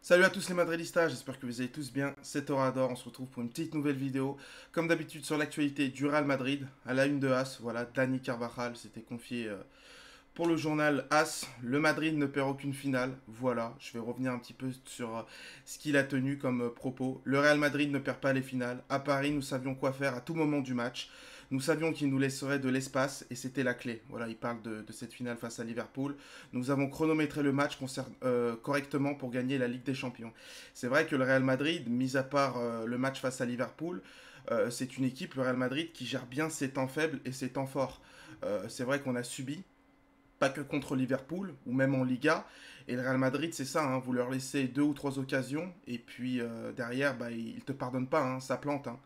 Salut à tous les Madridistas, j'espère que vous allez tous bien. C'est Torador, on se retrouve pour une petite nouvelle vidéo. Comme d'habitude sur l'actualité du Real Madrid, à la une de As, voilà, Dani Carvajal s'était confié pour le journal As. Le Madrid ne perd aucune finale, voilà, je vais revenir un petit peu sur ce qu'il a tenu comme propos. Le Real Madrid ne perd pas les finales. À Paris, nous savions quoi faire à tout moment du match. Nous savions qu'il nous laisserait de l'espace et c'était la clé. Voilà, il parle de cette finale face à Liverpool. Nous avons chronométré le match correctement pour gagner la Ligue des Champions. C'est vrai que le Real Madrid, mis à part le match face à Liverpool, c'est une équipe, le Real Madrid, qui gère bien ses temps faibles et ses temps forts. C'est vrai qu'on a subi, pas que contre Liverpool ou même en Liga. Et le Real Madrid, c'est ça, hein, vous leur laissez deux ou trois occasions et puis derrière, bah, ils ne te pardonnent pas, hein, ça plante. Hein.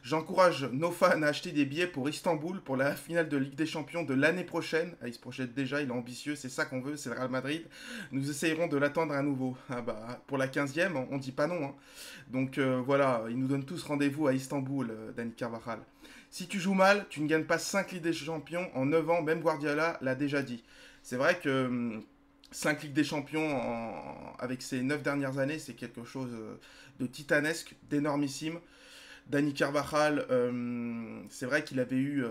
J'encourage nos fans à acheter des billets pour Istanbul pour la finale de Ligue des Champions de l'année prochaine. Ah, il se projette déjà, il est ambitieux, c'est ça qu'on veut, c'est le Real Madrid. Nous essayerons de l'attendre à nouveau. Ah bah, pour la 15e, on dit pas non. Hein. Donc voilà, ils nous donnent tous rendez-vous à Istanbul, Dani Carvajal. Si tu joues mal, tu ne gagnes pas 5 Ligues des Champions en 9 ans, même Guardiola l'a déjà dit. C'est vrai que 5 Ligues des Champions avec ces 9 dernières années, c'est quelque chose de titanesque, d'énormissime. Dani Carvajal, c'est vrai qu'il avait eu.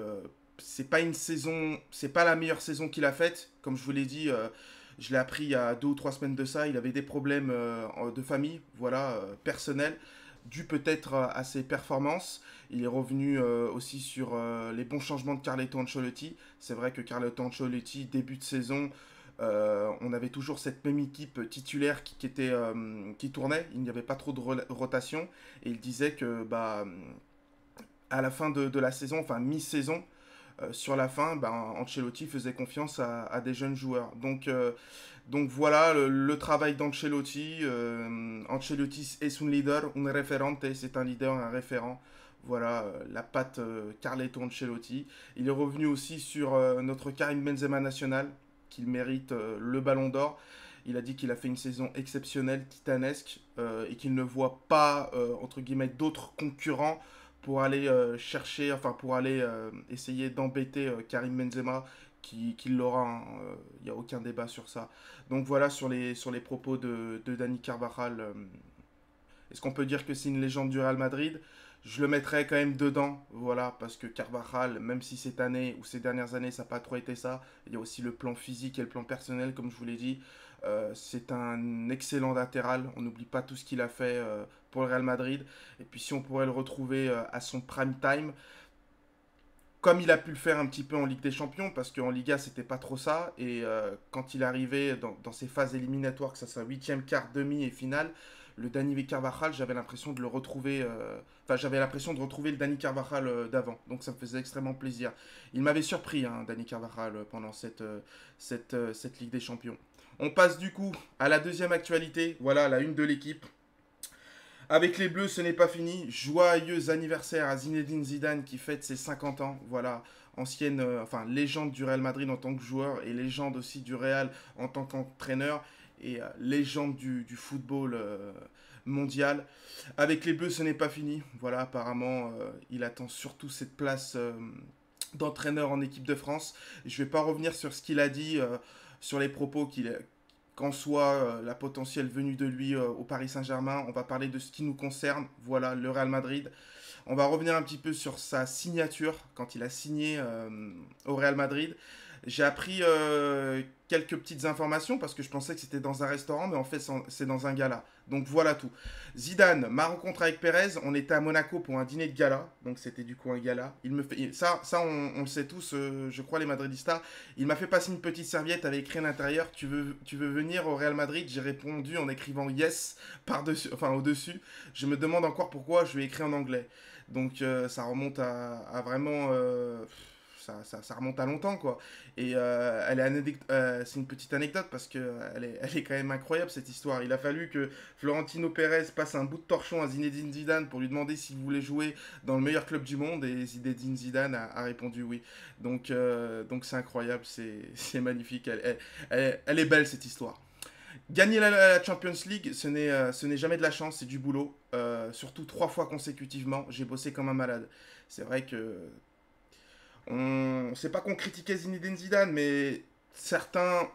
C'est pas une saison. C'est pas la meilleure saison qu'il a faite. Comme je vous l'ai dit, je l'ai appris il y a 2 ou 3 semaines de ça. Il avait des problèmes de famille, voilà, personnels, dû peut-être à ses performances. Il est revenu aussi sur les bons changements de Carleto Ancelotti. C'est vrai que Carleto Ancelotti, début de saison, on avait toujours cette même équipe titulaire qui tournait. Il n'y avait pas trop de rotation. Et il disait que bah, à la fin de la saison, enfin mi-saison, sur la fin, bah, Ancelotti faisait confiance à des jeunes joueurs. Donc voilà le travail d'Ancelotti. Ancelotti est un leader, un referente, c'est un leader, un référent. Voilà la patte Carleto Ancelotti. Il est revenu aussi sur notre Karim Benzema national, qu'il mérite le ballon d'or. Il a dit qu'il a fait une saison exceptionnelle, titanesque, et qu'il ne voit pas, entre guillemets, d'autres concurrents pour aller chercher, enfin pour aller essayer d'embêter Karim Benzema, qui l'aura, il n'y a aucun débat sur ça. Donc voilà sur les propos de Dani Carvajal. Est-ce qu'on peut dire que c'est une légende du Real Madrid? Je le mettrais quand même dedans, voilà, parce que Carvajal, même si cette année ou ces dernières années, ça n'a pas trop été ça, il y a aussi le plan physique et le plan personnel, comme je vous l'ai dit. C'est un excellent latéral, on n'oublie pas tout ce qu'il a fait pour le Real Madrid. Et puis si on pourrait le retrouver à son prime time, comme il a pu le faire un petit peu en Ligue des Champions, parce qu'en Liga, c'était pas trop ça. Et quand il arrivait dans ces phases éliminatoires, que ça soit huitième, quart, demi et finale, le Dani Carvajal, j'avais l'impression de le retrouver. Enfin, j'avais l'impression de retrouver le Dani Carvajal d'avant. Donc ça me faisait extrêmement plaisir. Il m'avait surpris, hein, Dani Carvajal, pendant cette Ligue des Champions. On passe du coup à la deuxième actualité. Voilà, la une de l'équipe. Avec les Bleus, ce n'est pas fini. Joyeux anniversaire à Zinedine Zidane qui fête ses 50 ans. Voilà, ancienne, enfin légende du Real Madrid en tant que joueur et légende aussi du Real en tant qu'entraîneur et légende du football mondial. Avec les Bleus, ce n'est pas fini. Voilà, apparemment, il attend surtout cette place d'entraîneur en équipe de France. Je ne vais pas revenir sur ce qu'il a dit, sur les propos qu'en soit la potentielle venue de lui au Paris Saint-Germain. On va parler de ce qui nous concerne, voilà, le Real Madrid. On va revenir un petit peu sur sa signature, quand il a signé au Real Madrid. J'ai appris quelques petites informations parce que je pensais que c'était dans un restaurant, mais en fait c'est dans un gala. Donc voilà tout. Zidane, ma rencontre avec Pérez, on était à Monaco pour un dîner de gala, donc c'était du coup un gala. Il me fait ça on le sait tous, je crois les Madridistas. Il m'a fait passer une petite serviette avec écrit à l'intérieur. Tu veux venir au Real Madrid? J'ai répondu en écrivant yes par dessus, enfin au dessus. Je me demande encore pourquoi je lui ai écrit en anglais. Donc ça remonte à vraiment ça remonte à longtemps quoi. Et c'est une petite anecdote parce que elle est quand même incroyable cette histoire. Il a fallu que Florentino Pérez passe un bout de torchon à Zinedine Zidane pour lui demander s'il voulait jouer dans le meilleur club du monde et Zinedine Zidane a répondu oui. Donc c'est incroyable, c'est magnifique. Elle est belle cette histoire. Gagner la Champions League, ce n'est jamais de la chance, c'est du boulot. Surtout 3 fois consécutivement, j'ai bossé comme un malade. C'est vrai que c'est pas qu'on critiquait Zinedine Zidane, mais certains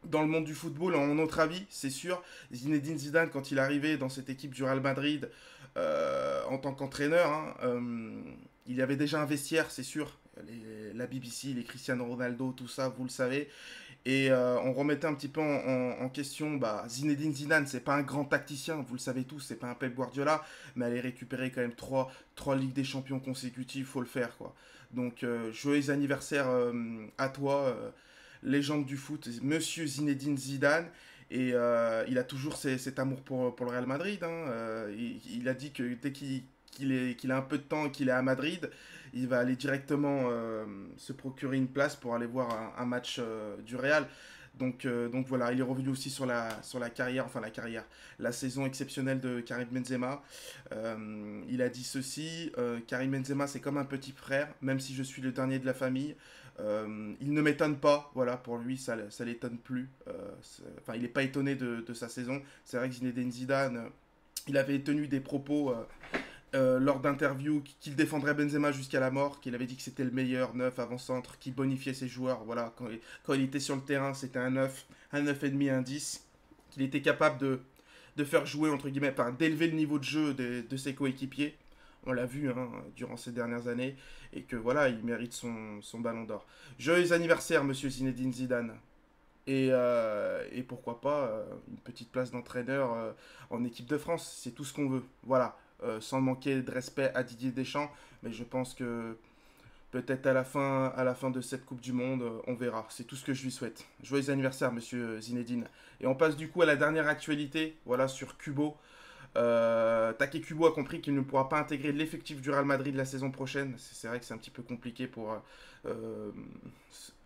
dans le monde du football, en notre avis, c'est sûr. Zinedine Zidane, quand il est arrivé dans cette équipe du Real Madrid en tant qu'entraîneur, hein, il y avait déjà un vestiaire, c'est sûr. La BBC, les Cristiano Ronaldo, tout ça, vous le savez. Et on remettait un petit peu en question bah, Zinedine Zidane, c'est pas un grand tacticien, vous le savez tous, c'est pas un Pep Guardiola, mais aller récupérer quand même trois Ligues des Champions consécutives, faut le faire quoi. Donc joyeux anniversaire à toi, légende du foot, monsieur Zinedine Zidane. Et il a toujours cet amour pour le Real Madrid. Hein. Il a dit que dès qu'il a un peu de temps et qu'il est à Madrid, il va aller directement se procurer une place pour aller voir un match du Real. Donc voilà, il est revenu aussi sur la carrière, enfin la carrière, la saison exceptionnelle de Karim Benzema. Il a dit ceci, Karim Benzema c'est comme un petit frère, même si je suis le dernier de la famille. Il ne m'étonne pas, voilà, pour lui ça l'étonne plus. Enfin, il n'est pas étonné de sa saison. C'est vrai que Zinedine Zidane, il avait tenu des propos lors d'interviews qu'il défendrait Benzema jusqu'à la mort, qu'il avait dit que c'était le meilleur neuf avant-centre, qui bonifiait ses joueurs. Voilà, quand il était sur le terrain, c'était un 9, un 9,5, un 10, qu'il était capable de faire jouer, entre guillemets, enfin, d'élever le niveau de jeu de ses coéquipiers. On l'a vu hein, durant ces dernières années, et que voilà, il mérite son ballon d'or. Joyeux anniversaire, monsieur Zinedine Zidane. Et pourquoi pas une petite place d'entraîneur en équipe de France, c'est tout ce qu'on veut. Voilà, sans manquer de respect à Didier Deschamps, mais je pense que peut-être à la fin de cette Coupe du Monde, on verra. C'est tout ce que je lui souhaite. Joyeux anniversaire, monsieur Zinedine. Et on passe du coup à la dernière actualité, voilà, sur Kubo. Take Kubo a compris qu'il ne pourra pas intégrer l'effectif du Real Madrid la saison prochaine. C'est vrai que c'est un petit peu compliqué pour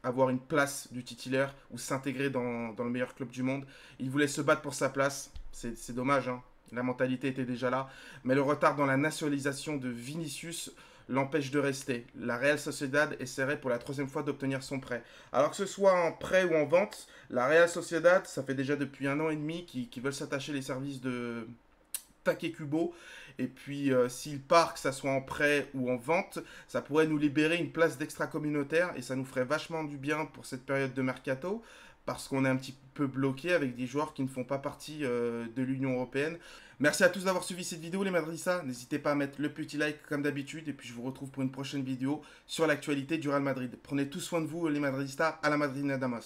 avoir une place du titulaire ou s'intégrer dans le meilleur club du monde. Il voulait se battre pour sa place. C'est dommage, hein. La mentalité était déjà là. Mais le retard dans la nationalisation de Vinicius l'empêche de rester. La Real Sociedad essaierait pour la troisième fois d'obtenir son prêt. Alors que ce soit en prêt ou en vente, la Real Sociedad, ça fait déjà depuis 1 an et demi qu'ils veulent s'attacher les services de Take Kubo. Et puis s'il part, que ça soit en prêt ou en vente, ça pourrait nous libérer une place d'extra-communautaire et ça nous ferait vachement du bien pour cette période de mercato parce qu'on est un petit peu bloqué avec des joueurs qui ne font pas partie de l'Union Européenne. Merci à tous d'avoir suivi cette vidéo les Madridistas. N'hésitez pas à mettre le petit like comme d'habitude et puis je vous retrouve pour une prochaine vidéo sur l'actualité du Real Madrid. Prenez tout soin de vous les Madridistas, à la Madrid Nadamas.